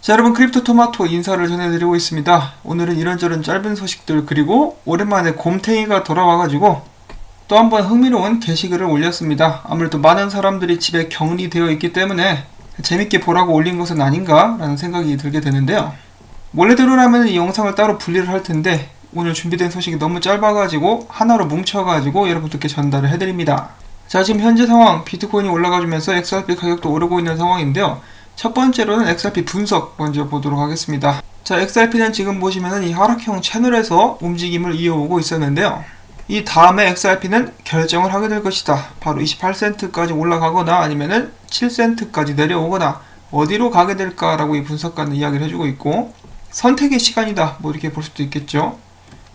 자, 여러분, 크립토 토마토 인사를 전해드리고 있습니다. 오늘은 이런저런 짧은 소식들, 그리고 오랜만에 곰탱이가 돌아와가지고 또 한번 흥미로운 게시글을 올렸습니다. 아무래도 많은 사람들이 집에 격리되어 있기 때문에 재밌게 보라고 올린 것은 아닌가 라는 생각이 들게 되는데요. 원래대로라면 이 영상을 따로 분리를 할 텐데 오늘 준비된 소식이 너무 짧아가지고 하나로 뭉쳐가지고 여러분들께 전달을 해드립니다. 자, 지금 현재 상황, 비트코인이 올라가주면서 XRP 가격도 오르고 있는 상황인데요. 첫 번째로는 XRP 분석 먼저 보도록 하겠습니다. 자, XRP는 지금 보시면은 이 하락형 채널에서 움직임을 이어오고 있었는데요. 이 다음에 XRP는 결정을 하게 될 것이다. 바로 28센트까지 올라가거나 아니면은 7센트까지 내려오거나 어디로 가게 될까라고 이 분석가는 이야기를 해주고 있고, 선택의 시간이다, 뭐 이렇게 볼 수도 있겠죠.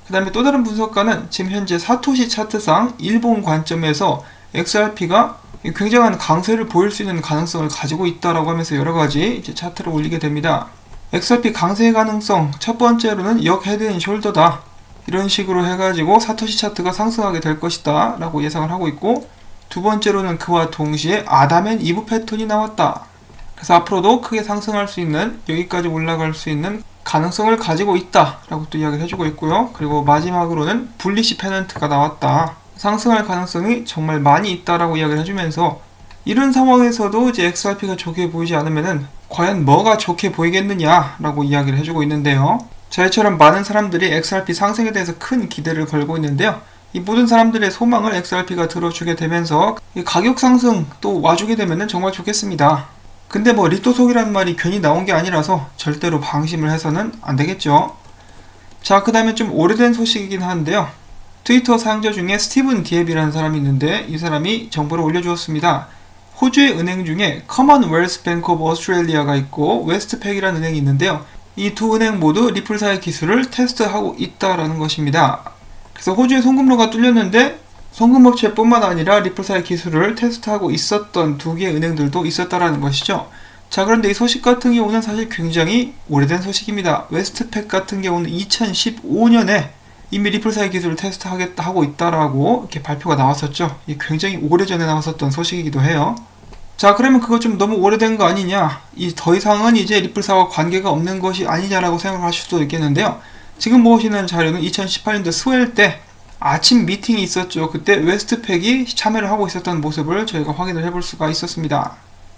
그 다음에 또 다른 분석가는 지금 현재 사토시 차트상 일본 관점에서 XRP가 굉장한 강세를 보일 수 있는 가능성을 가지고 있다라고 하면서 여러가지 이제 차트를 올리게 됩니다. XRP 강세의 가능성, 첫 번째로는 역 헤드앤숄더다, 이런 식으로 해가지고 사토시 차트가 상승하게 될 것이다 라고 예상을 하고 있고, 두 번째로는 그와 동시에 아담앤 이브 패턴이 나왔다. 그래서 앞으로도 크게 상승할 수 있는, 여기까지 올라갈 수 있는 가능성을 가지고 있다 라고 또 이야기를 해주고 있고요. 그리고 마지막으로는 불리시 페넌트가 나왔다, 상승할 가능성이 정말 많이 있다라고 이야기를 해주면서, 이런 상황에서도 이제 XRP가 좋게 보이지 않으면은 과연 뭐가 좋게 보이겠느냐라고 이야기를 해주고 있는데요. 저희처럼 많은 사람들이 XRP 상승에 대해서 큰 기대를 걸고 있는데요. 이 모든 사람들의 소망을 XRP가 들어주게 되면서 이 가격 상승 또 와주게 되면은 정말 좋겠습니다. 근데 뭐 리또속이라는 말이 괜히 나온 게 아니라서 절대로 방심을 해서는 안 되겠죠. 자, 그 다음에 좀 오래된 소식이긴 한데요. 트위터 사용자 중에 스티븐 디앱이라는 사람이 있는데 이 사람이 정보를 올려주었습니다. 호주의 은행 중에 커먼웰스 뱅크 오브 오스트레일리아가 있고 웨스트팩이라는 은행이 있는데요. 이 두 은행 모두 리플사의 기술을 테스트하고 있다라는 것입니다. 그래서 호주의 송금로가 뚫렸는데 송금업체뿐만 아니라 리플사의 기술을 테스트하고 있었던 두 개의 은행들도 있었다라는 것이죠. 자, 그런데 이 소식 같은 경우는 사실 굉장히 오래된 소식입니다. 웨스트팩 같은 경우는 2015년에 이미 리플사의 기술을 테스트하겠다 하고 있다라고 이렇게 발표가 나왔었죠. 이게 굉장히 오래전에 나왔었던 소식이기도 해요. 자, 그러면 그거 좀 너무 오래된 거 아니냐, 더 이상은 이제 리플사와 관계가 없는 것이 아니냐라고 생각하실 수도 있겠는데요. 지금 보시는 자료는 2018년도 스웰 때 아침 미팅이 있었죠. 그때 웨스트팩이 참여를 하고 있었던 모습을 저희가 확인을 해볼 수가 있었습니다.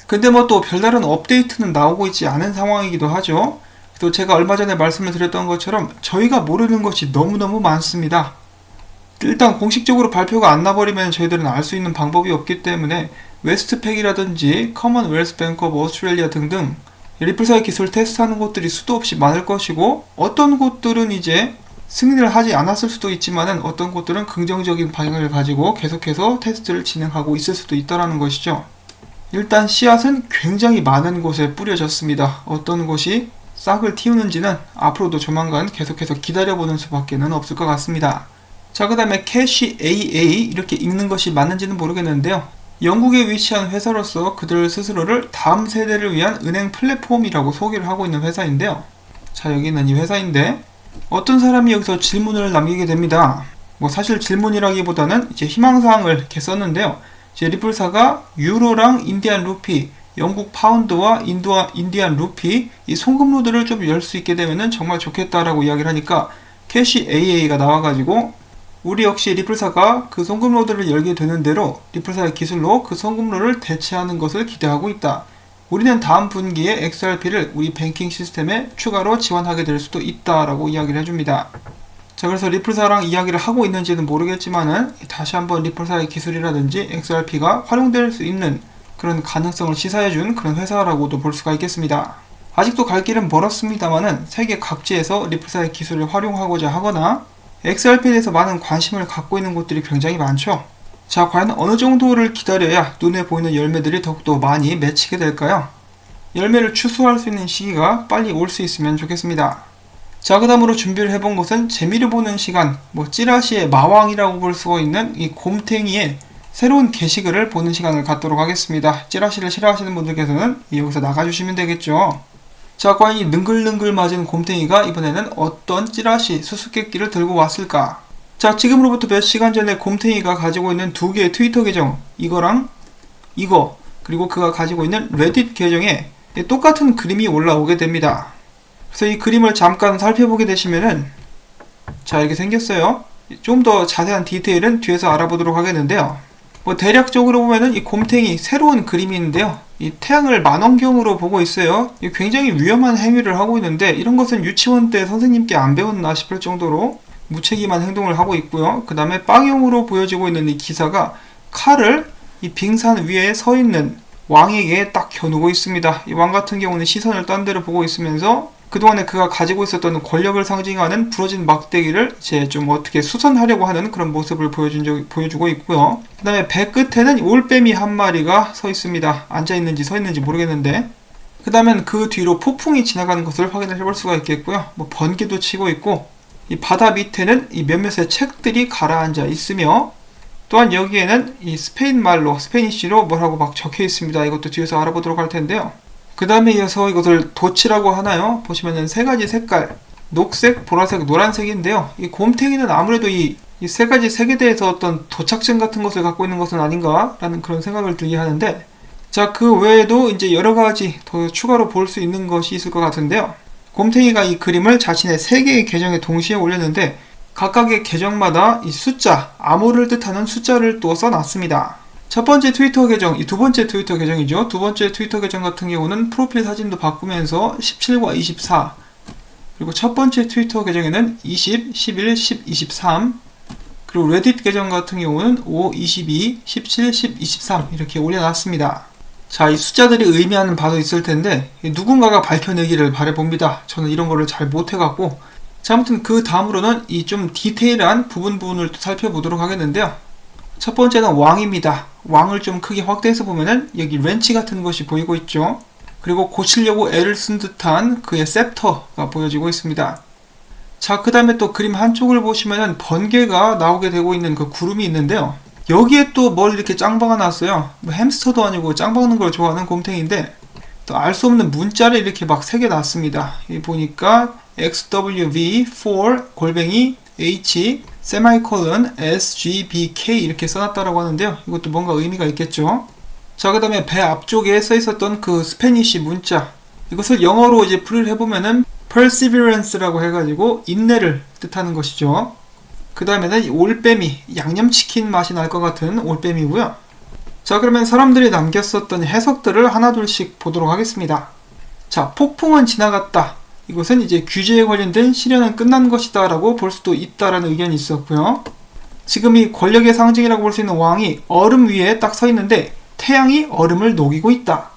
근데 뭐 또 별다른 업데이트는 나오고 있지 않은 상황이기도 하죠. 또 제가 얼마 전에 말씀을 드렸던 것처럼 저희가 모르는 것이 너무너무 많습니다. 일단 공식적으로 발표가 안 나버리면 저희들은 알 수 있는 방법이 없기 때문에 웨스트팩이라든지 커먼웰스 뱅크 오브 오스트레일리아 등등 리플사의 기술 테스트하는 곳들이 수도 없이 많을 것이고, 어떤 곳들은 이제 승인을 하지 않았을 수도 있지만은 어떤 곳들은 긍정적인 방향을 가지고 계속해서 테스트를 진행하고 있을 수도 있다는 것이죠. 일단 씨앗은 굉장히 많은 곳에 뿌려졌습니다. 어떤 곳이 싹을 틔우는지는 앞으로도 조만간 계속해서 기다려보는 수밖에 없을 것 같습니다. 자, 그 다음에 캐시 AA 이렇게 읽는 것이 맞는지는 모르겠는데요. 영국에 위치한 회사로서 그들 스스로를 다음 세대를 위한 은행 플랫폼이라고 소개를 하고 있는 회사인데요. 자, 여기는 이 회사인데 어떤 사람이 여기서 질문을 남기게 됩니다. 뭐 사실 질문이라기보다는 이제 희망사항을 이렇게 썼는데요. 이제 리플사가 유로랑 인디안 루피, 영국 파운드와 인디안 루피 이 송금로드를 좀 열 수 있게 되면은 정말 좋겠다라고 이야기를 하니까 캐시 AA가 나와가지고 우리 역시 리플사가 그 송금로드를 열게 되는 대로 리플사의 기술로 그 송금로를 대체하는 것을 기대하고 있다. 우리는 다음 분기에 XRP를 우리 뱅킹 시스템에 추가로 지원하게 될 수도 있다라고 이야기를 해줍니다. 자, 그래서 리플사랑 이야기를 하고 있는지는 모르겠지만은 다시 한번 리플사의 기술이라든지 XRP가 활용될 수 있는 그런 가능성을 시사해준 그런 회사라고도 볼 수가 있겠습니다. 아직도 갈 길은 멀었습니다만은 세계 각지에서 리플사의 기술을 활용하고자 하거나 XRP에 대해서 많은 관심을 갖고 있는 곳들이 굉장히 많죠. 자, 과연 어느 정도를 기다려야 눈에 보이는 열매들이 더욱더 많이 맺히게 될까요? 열매를 추수할 수 있는 시기가 빨리 올 수 있으면 좋겠습니다. 자, 그 다음으로 준비를 해본 것은 재미를 보는 시간, 뭐 찌라시의 마왕이라고 볼 수가 있는 이 곰탱이의 새로운 게시글을 보는 시간을 갖도록 하겠습니다. 찌라시를 싫어하시는 분들께서는 여기서 나가주시면 되겠죠. 자, 과연 이 능글능글 맞은 곰탱이가 이번에는 어떤 찌라시 수수께끼를 들고 왔을까? 자, 지금으로부터 몇 시간 전에 곰탱이가 가지고 있는 두 개의 트위터 계정, 이거랑 이거, 그리고 그가 가지고 있는 레딧 계정에 똑같은 그림이 올라오게 됩니다. 그래서 이 그림을 잠깐 살펴보게 되시면은 자, 이렇게 생겼어요. 좀 더 자세한 디테일은 뒤에서 알아보도록 하겠는데요. 대략적으로 보면은 이 곰탱이 새로운 그림이 있는데요. 이 태양을 만원경으로 보고 있어요. 굉장히 위험한 행위를 하고 있는데 이런 것은 유치원 때 선생님께 안 배웠나 싶을 정도로 무책임한 행동을 하고 있고요. 그 다음에 빵용으로 보여지고 있는 이 기사가 칼을 이 빙산 위에 서 있는 왕에게 딱 겨누고 있습니다. 이 왕 같은 경우는 시선을 딴 데로 보고 있으면서 그동안에 그가 가지고 있었던 권력을 상징하는 부러진 막대기를 이제 좀 어떻게 수선하려고 하는 그런 모습을 보여주고 있고요. 그 다음에 배 끝에는 올빼미 한 마리가 서 있습니다. 앉아있는지 서 있는지 모르겠는데, 그 다음엔 그 뒤로 폭풍이 지나가는 것을 확인을 해볼 수가 있겠고요. 번개도 치고 있고, 이 바다 밑에는 이 몇몇의 책들이 가라앉아 있으며, 또한 여기에는 이 스페인 말로, 스페니쉬로 뭐라고 막 적혀 있습니다. 이것도 뒤에서 알아보도록 할 텐데요. 그 다음에 이어서 이것을 돛이라고 하나요? 보시면은 세 가지 색깔, 녹색, 보라색, 노란색인데요. 이 곰탱이는 아무래도 이 세 가지 색에 대해서 어떤 도착증 같은 것을 갖고 있는 것은 아닌가라는 그런 생각을 들게 하는데, 자, 그 외에도 이제 여러 가지 더 추가로 볼 수 있는 것이 있을 것 같은데요. 곰탱이가 이 그림을 자신의 3개의 계정에 동시에 올렸는데, 각각의 계정마다 이 숫자, 암호를 뜻하는 숫자를 또 써놨습니다. 첫 번째 트위터 계정, 이 두 번째 트위터 계정이죠. 두 번째 트위터 계정 같은 경우는 프로필 사진도 바꾸면서 17과 24, 그리고 첫 번째 트위터 계정에는 20, 11, 10, 23, 그리고 레딧 계정 같은 경우는 5, 22, 17, 10, 23 이렇게 올려놨습니다. 자, 이 숫자들이 의미하는 바도 있을 텐데 누군가가 밝혀내기를 바라봅니다. 저는 이런 거를 잘 못해갖고. 자, 아무튼 그 다음으로는 이 좀 디테일한 부분을 또 살펴보도록 하겠는데요. 첫 번째는 왕입니다. 왕을 좀 크게 확대해서 보면은 여기 렌치 같은 것이 보이고 있죠. 그리고 고치려고 애를 쓴 듯한 그의 셉터가 보여지고 있습니다. 자, 그 다음에 또 그림 한쪽을 보시면은 번개가 나오게 되고 있는 그 구름이 있는데요. 여기에 또 뭘 이렇게 짱 박아놨어요. 햄스터도 아니고 짱 박는 걸 좋아하는 곰탱인데 또 알 수 없는 문자를 이렇게 막 새겨놨습니다. 여기 보니까 XWV4 골뱅이 H 세마이콜론 SGBK 이렇게 써놨다라고 하는데요. 이것도 뭔가 의미가 있겠죠. 자, 그 다음에 배 앞쪽에 써있었던 그 스페니쉬 문자, 이것을 영어로 이제 풀이를 해보면은 perseverance라고 해가지고 인내를 뜻하는 것이죠. 그 다음에는 올빼미, 양념치킨 맛이 날 것 같은 올빼미고요. 자, 그러면 사람들이 남겼었던 해석들을 하나둘씩 보도록 하겠습니다. 자, 폭풍은 지나갔다. 이것은 이제 규제에 관련된 시련은 끝난 것이다 라고 볼 수도 있다라는 의견이 있었고요. 지금 이 권력의 상징이라고 볼 수 있는 왕이 얼음 위에 딱 서 있는데 태양이 얼음을 녹이고 있다.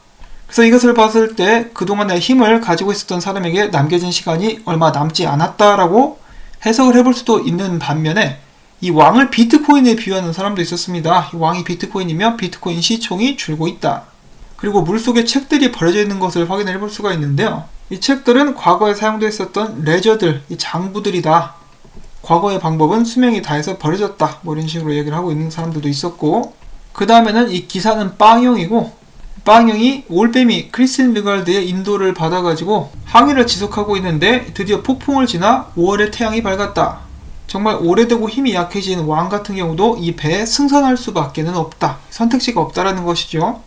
그래서 이것을 봤을 때 그동안의 힘을 가지고 있었던 사람에게 남겨진 시간이 얼마 남지 않았다라고 해석을 해볼 수도 있는 반면에 이 왕을 비트코인에 비유하는 사람도 있었습니다. 이 왕이 비트코인이며 비트코인 시총이 줄고 있다. 그리고 물속에 책들이 버려져 있는 것을 확인해 볼 수가 있는데요. 이 책들은 과거에 사용되었었던 레저들, 이 장부들이다. 과거의 방법은 수명이 다해서 버려졌다. 뭐 이런 식으로 얘기를 하고 있는 사람들도 있었고, 그 다음에는 이 기사는 빵용이고, 빵용이 올빼미 크리스틴 리갈드의 인도를 받아가지고 항해를 지속하고 있는데 드디어 폭풍을 지나 5월에 태양이 밝았다. 정말 오래되고 힘이 약해진 왕 같은 경우도 이 배에 승선할 수밖에는 없다. 선택지가 없다라는 것이죠.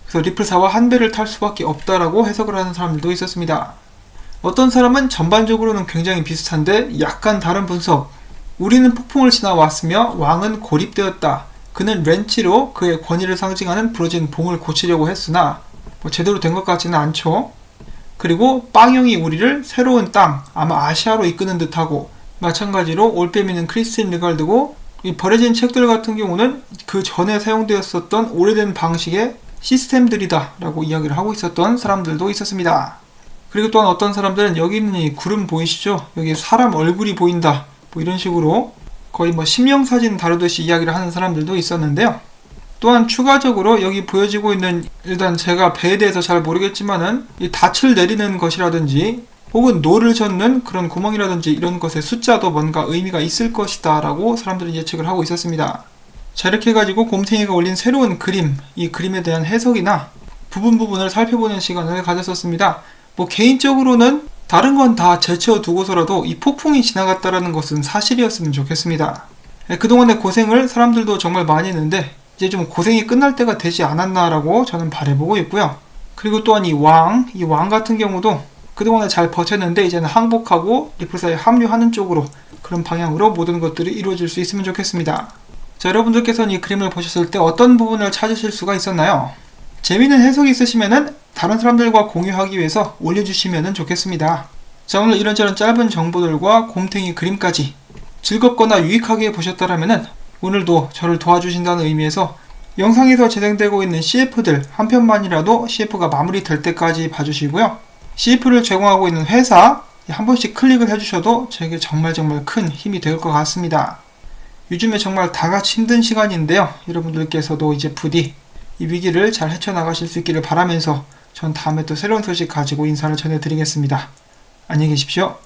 그래서 리플사와 한 배를 탈 수밖에 없다라고 해석을 하는 사람들도 있었습니다. 어떤 사람은 전반적으로는 굉장히 비슷한데 약간 다른 분석. 우리는 폭풍을 지나왔으며 왕은 고립되었다. 그는 렌치로 그의 권위를 상징하는 부러진 봉을 고치려고 했으나 제대로 된 것 같지는 않죠. 그리고 빵용이 우리를 새로운 땅, 아마 아시아로 이끄는 듯하고, 마찬가지로 올빼미는 크리스틴 리갈드고, 이 버려진 책들 같은 경우는 그 전에 사용되었었던 오래된 방식의 시스템들이다 라고 이야기를 하고 있었던 사람들도 있었습니다. 그리고 또한 어떤 사람들은 여기 있는 이 구름 보이시죠? 여기 사람 얼굴이 보인다. 뭐 이런 식으로 거의 심령사진 다루듯이 이야기를 하는 사람들도 있었는데요. 또한 추가적으로 여기 보여지고 있는, 일단 제가 배에 대해서 잘 모르겠지만은 이 닻을 내리는 것이라든지 혹은 노를 젓는 그런 구멍이라든지 이런 것의 숫자도 뭔가 의미가 있을 것이다 라고 사람들은 예측을 하고 있었습니다. 자, 이렇게 해가지고 곰탱이가 올린 새로운 그림, 이 그림에 대한 해석이나 부분을 살펴보는 시간을 가졌었습니다. 개인적으로는 다른 건 다 제쳐 두고서라도 이 폭풍이 지나갔다라는 것은 사실이었으면 좋겠습니다. 그동안의 고생을 사람들도 정말 많이 했는데 이제 좀 고생이 끝날 때가 되지 않았나라고 저는 바라보고 있고요. 그리고 또한 이 왕 같은 경우도 그동안에 잘 버텼는데 이제는 항복하고 리플사에 합류하는 쪽으로, 그런 방향으로 모든 것들이 이루어질 수 있으면 좋겠습니다. 자, 여러분들께서는 이 그림을 보셨을 때 어떤 부분을 찾으실 수가 있었나요? 재미있는 해석이 있으시면은 다른 사람들과 공유하기 위해서 올려주시면 좋겠습니다. 자, 오늘 이런저런 짧은 정보들과 곰탱이 그림까지 즐겁거나 유익하게 보셨다라면은 오늘도 저를 도와주신다는 의미에서 영상에서 재생되고 있는 CF들 한 편만이라도 CF가 마무리될 때까지 봐주시고요. CF를 제공하고 있는 회사 한 번씩 클릭을 해주셔도 저에게 정말 큰 힘이 될 것 같습니다. 요즘에 정말 다같이 힘든 시간인데요. 여러분들께서도 이제 부디 이 위기를 잘 헤쳐나가실 수 있기를 바라면서 전 다음에 또 새로운 소식 가지고 인사를 전해드리겠습니다. 안녕히 계십시오.